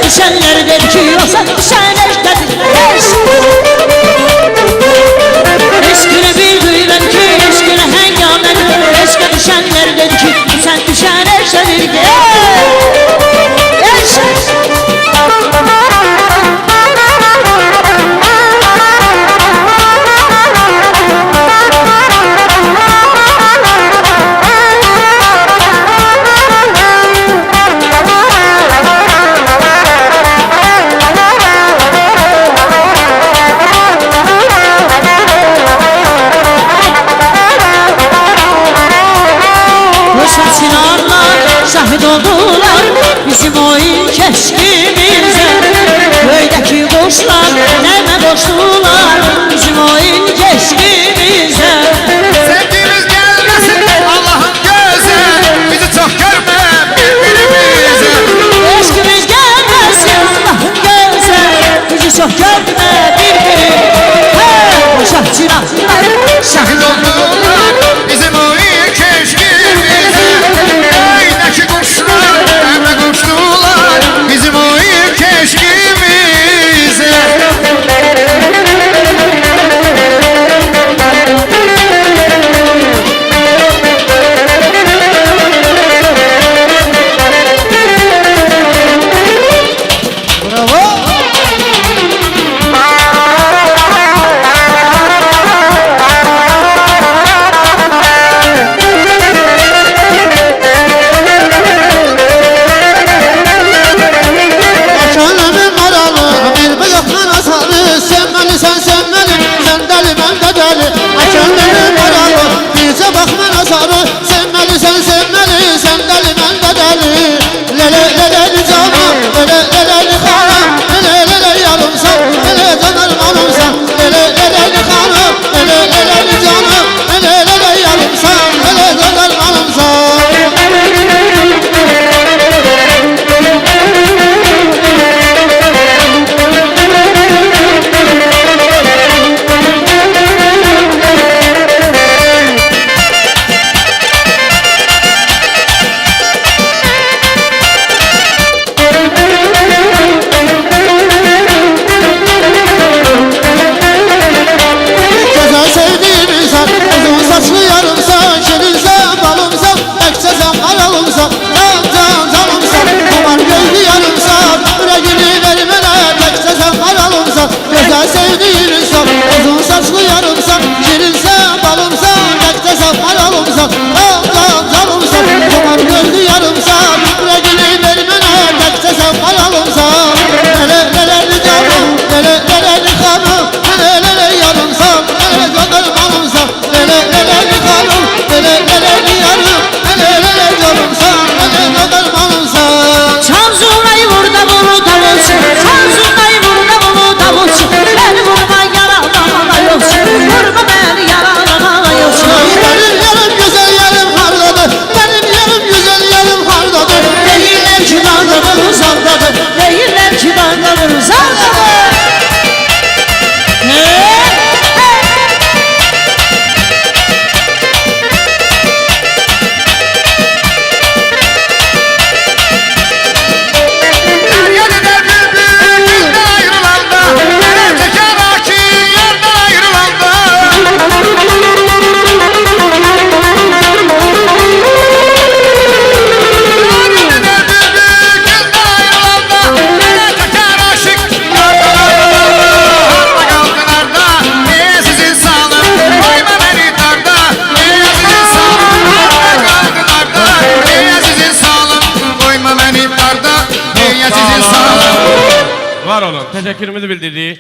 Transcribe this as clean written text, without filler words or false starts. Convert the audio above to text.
düşenler der ki yoksa düşenler dedir. Eşkine bir duyulan ki eşkine hengamen, eşke düşenler der ki sen düşenler dedir. Şahit oldular bizim oyun keşkimize, köydeki kuşlar neme boştular bizim oyun keşkimize. Sevgimiz gelmesin Allah'ın göze, bizi çok görme birbirimize. Eşkimiz gelmesin Allah'ın göze, bizi çok görme birbirimize. Boşak çıraqlar Şahit oldular bizim oyun keşkimize, köydeki kuşlar neme koştular bizim oyun keşkimize. Var olun. Teşekkürümüzü bildirdik.